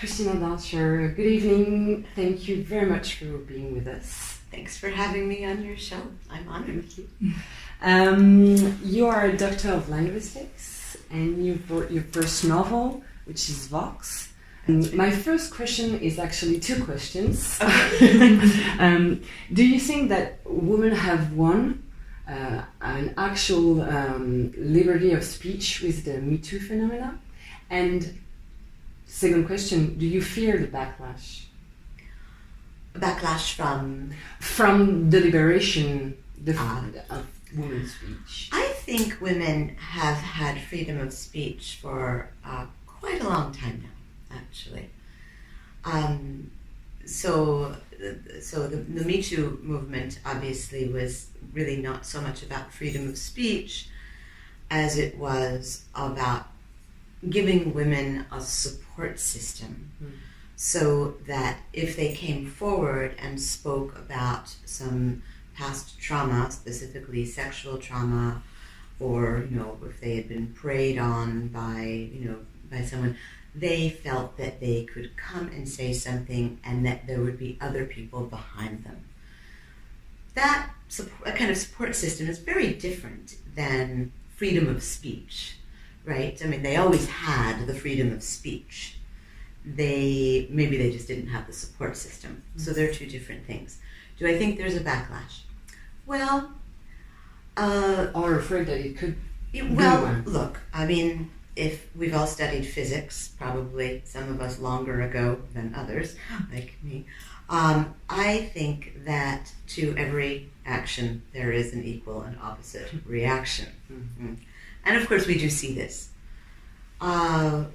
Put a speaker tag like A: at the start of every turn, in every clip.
A: Christina Dalcher, good evening. Thank you very much for being with us.
B: Thanks for having me on your show. I'm honored.
A: Thank you. You are a doctor of linguistics, and you wrote your first novel, which is VOX. And my first question is actually two questions. Do you think that women have won an actual liberty of speech with the Me Too phenomena? And second question, do you fear the backlash?
B: Backlash from?
A: From the liberation of women's speech.
B: I think women have had freedom of speech for quite a long time now, actually. So the Me Too movement obviously was really not so much about freedom of speech as it was about giving women a support system so that if they came forward and spoke about some past trauma, specifically sexual trauma, or if they had been preyed on by someone, they felt that they could come and say something and that there would be other people behind them. That kind of support system is very different than freedom of speech, right? I mean, they always had the freedom of speech. Maybe they just didn't have the support system. So they're two different things. Do I think there's a backlash? Well,
A: or afraid that it could.
B: Look, I mean, if we've all studied physics, probably some of us longer ago than others, like me, I think that to every action there is an equal and opposite reaction. Mm-hmm. And of course we do see this. Have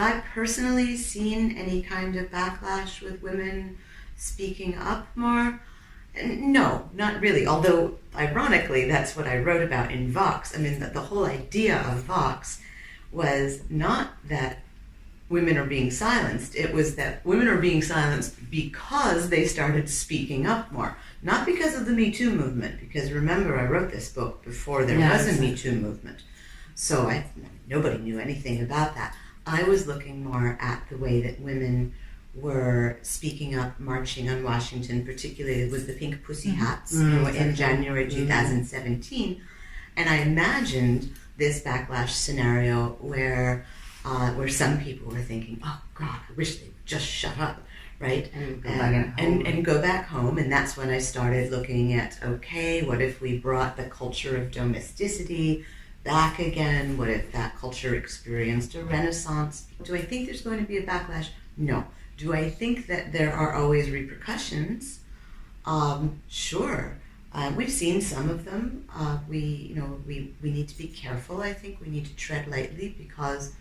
B: I personally seen any kind of backlash with women speaking up more? No, not really. Although, ironically, that's what I wrote about in VOX. I mean, the whole idea of VOX was not that women are being silenced. It was that women are being silenced because they started speaking up more. Not because of the Me Too movement, because remember, I wrote this book before there was a Me Too movement. So nobody knew anything about that. I was looking more at the way that women were speaking up, marching on Washington, particularly with the Pink Pussy Hats in January 2017. And I imagined this backlash scenario where some people were thinking, oh God, I wish they would just shut up, right? And go back home. And that's when I started looking at, okay, what if we brought the culture of domesticity back again? What if that culture experienced a renaissance? Do I think there's going to be a backlash? No. Do I think that there are always repercussions? Sure. We've seen some of them. We need to be careful. I think we need to tread lightly because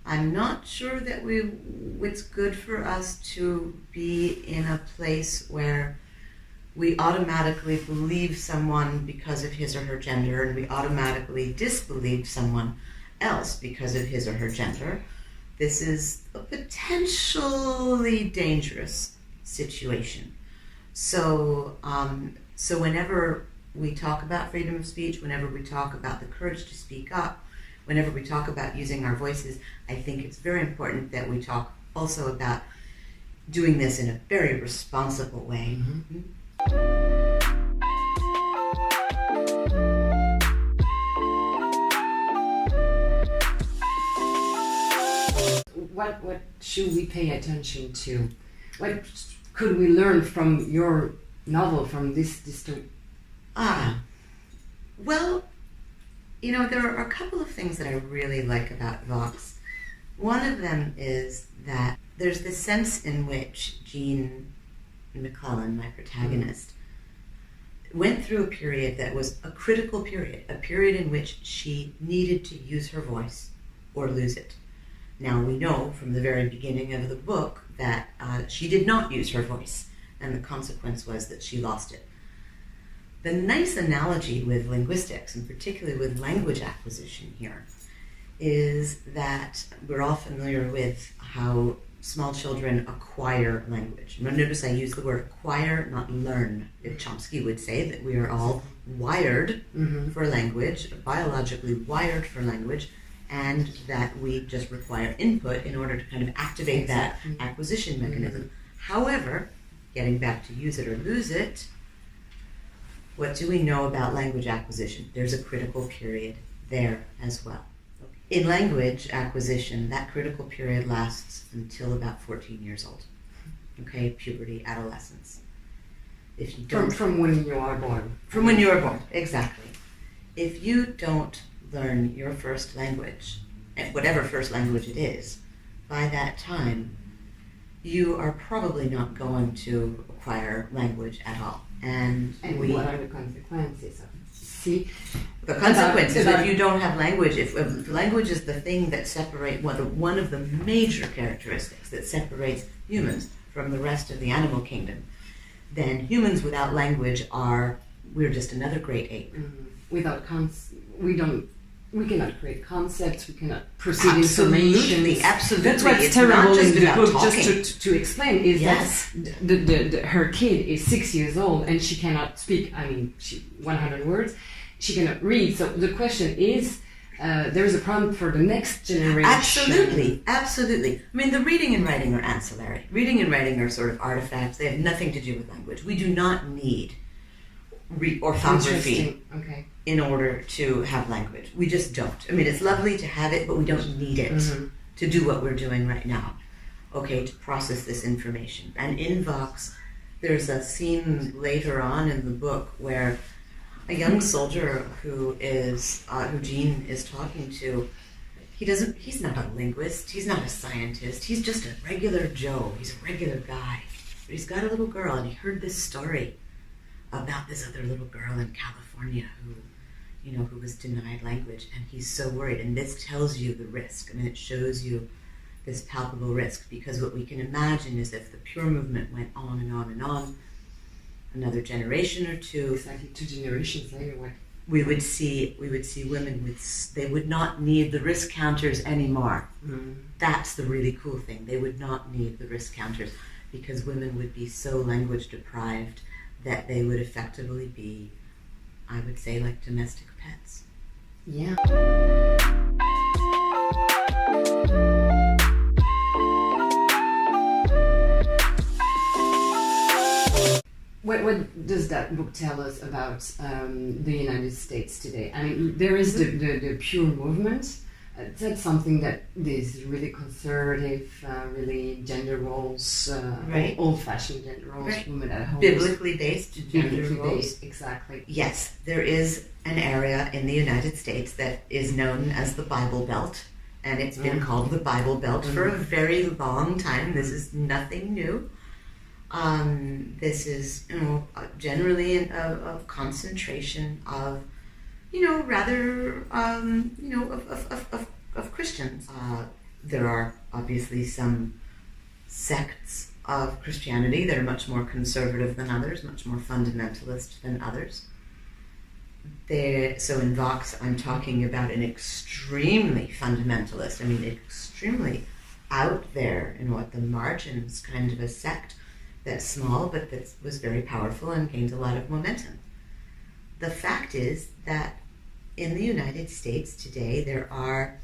B: I'm not sure that it's good for us to be in a place where we automatically believe someone because of his or her gender and we automatically disbelieve someone else because of his or her gender. This is a potentially dangerous situation. So whenever we talk about freedom of speech, whenever we talk about the courage to speak up, whenever we talk about using our voices, I think it's very important that we talk also about doing this in a very responsible way. Mm-hmm.
A: What should we pay attention to? What could we learn from your novel, from this dystopie?
B: Well, there are a couple of things that I really like about VOX. One of them is that there's this sense in which Jean McClellan, my protagonist, went through a period that was a critical period, a period in which she needed to use her voice or lose it. Now, we know from the very beginning of the book that she did not use her voice, and the consequence was that she lost it. The nice analogy with linguistics, and particularly with language acquisition here, is that we're all familiar with how small children acquire language. Notice I use the word acquire, not learn. If Chomsky would say that we are all wired for language, biologically wired for language, and that we just require input in order to kind of activate that acquisition mechanism. However, getting back to use it or lose it, what do we know about language acquisition? There's a critical period there as well. In language acquisition, that critical period lasts until about 14 years old. Okay, puberty, adolescence. If you don't,
A: from when you are born.
B: From when you are born, exactly. If you don't learn your first language, and whatever first language it is, by that time, you are probably not going to acquire language at all. And
A: what are the consequences of it? See?
B: The consequences, if you don't have language, if language is the thing that separates, one of the major characteristics that separates humans from the rest of the animal kingdom, then humans without language we're just another great ape.
A: Without we cannot create concepts, we cannot proceed information.
B: Absolutely.
A: That's what's
B: it's
A: terrible in the book,
B: talking.
A: just to explain, is that her kid is 6 years old and she cannot speak, 100 words, she cannot read. So the question is, there's a problem for the next generation.
B: Absolutely. I mean, the reading and writing are ancillary. Reading and writing are sort of artifacts. They have nothing to do with language. We do not need orthography in order to have language. We just don't. I mean, it's lovely to have it, but we don't need it to do what we're doing right now. Okay, to process this information. And in VOX, there's a scene later on in the book where a young soldier who Jean is talking to, he's not a linguist, he's not a scientist, he's just a regular Joe, he's a regular guy. But he's got a little girl, and he heard this story about this other little girl in California who was denied language, and he's so worried. And this tells you the risk. I mean, it shows you this palpable risk, because what we can imagine is if the pure movement went on and on and on, another generation or two,
A: exactly 2 generations later,
B: we would see women they would not need the risk counters anymore. That's the really cool thing. They would not need the risk counters, because women would be so language deprived that they would effectively be, I would say, like domestic pets.
A: Yeah. What does that book tell us about the United States today? I mean, there is the pure movement. That's something that is really conservative, really gender roles, old-fashioned gender roles, women at home.
B: Biblically based gender roles.
A: Exactly.
B: Yes, there is an area in the United States that is known as the Bible Belt, and it's been called the Bible Belt for a very long time. This is nothing new. This is, generally a concentration of, of Christians. There are obviously some sects of Christianity that are much more conservative than others, much more fundamentalist than others. So in VOX, I'm talking about an extremely fundamentalist, extremely out there in the margins kind of a sect that's small, but that was very powerful and gained a lot of momentum. The fact is that in the United States today, there are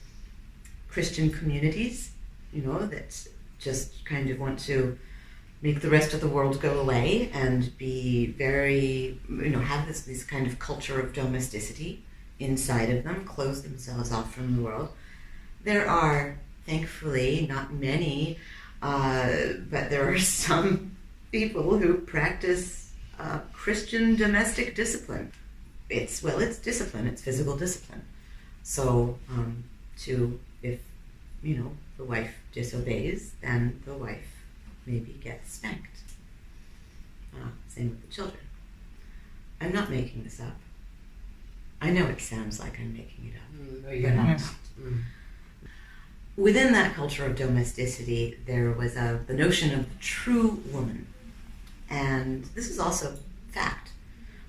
B: Christian communities, that just kind of want to make the rest of the world go away and be very, have this kind of culture of domesticity inside of them, close themselves off from the world. There are, thankfully, not many, but there are some people who practice Christian domestic discipline. It's discipline, it's physical discipline. So, if, the wife disobeys, then the wife maybe gets spanked. Same with the children. I'm not making this up. I know it sounds like I'm making it up.
A: No, you're not.
B: Within that culture of domesticity, there was the notion of the true woman. And this is also fact.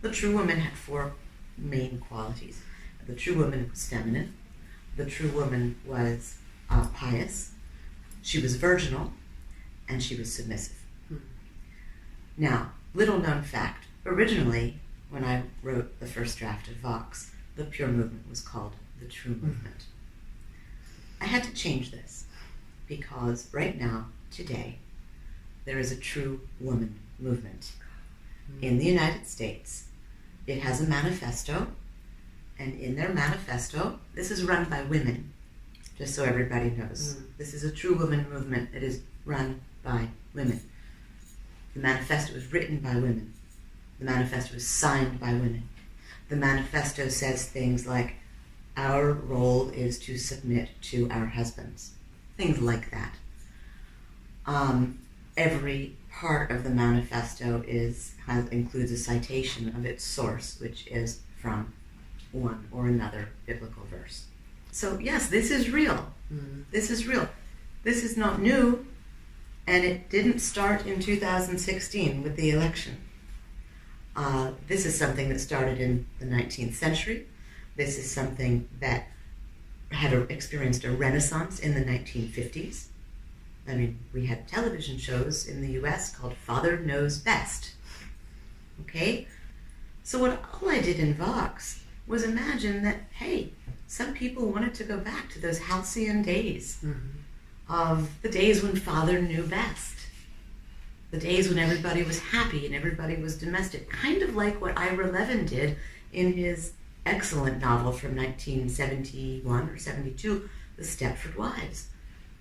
B: The true woman had 4 main qualities. The true woman was feminine. The true woman was pious. She was virginal. And she was submissive. Now, little known fact. Originally, when I wrote the first draft of VOX, the pure movement was called the true movement. I had to change this because right now, today, there is a true woman movement in the United States. It has a manifesto, and in their manifesto, this is run by women, just so everybody knows. This is a true woman movement that is run by women. The manifesto is written by women. The manifesto is signed by women. The manifesto says things like, our role is to submit to our husbands. Things like that. Every part of the manifesto includes a citation of its source, which is from one or another biblical verse. So yes, this is real. This is real. This is not new, and it didn't start in 2016 with the election. This is something that started in the 19th century. This is something that had experienced a renaissance in the 1950s. I mean, we had television shows in the US called Father Knows Best. Okay? So all I did in VOX was imagine that, hey, some people wanted to go back to those halcyon days of the days when father knew best. The days when everybody was happy and everybody was domestic. Kind of like what Ira Levin did in his excellent novel from 1971 or 72, The Stepford Wives.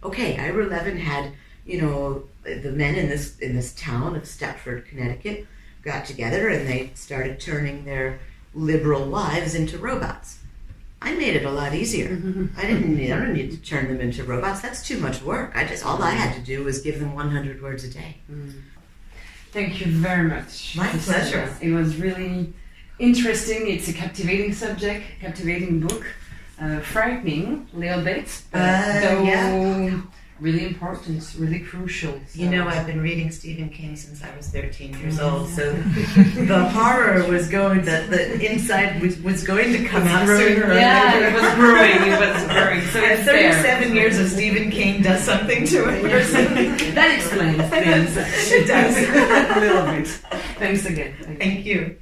B: Okay, Ira Levin had, the men in this town of Stepford, Connecticut, got together and they started turning their liberal wives into robots. I made it a lot easier. I don't need to turn them into robots. That's too much work. All I had to do was give them 100 words a day.
A: Thank you very much.
B: My pleasure.
A: It was really interesting. It's a captivating subject, captivating book, frightening a little bit, though really important, really crucial. So.
B: I've been reading Stephen King since I was 13 years old, so the horror was going, the inside was going to come out sooner or later.
A: Yeah, it was growing, So
B: and 37 years of Stephen King does something to a person.
A: That explains things.
B: It does.
A: A little bit. Thanks again.
B: Thank you.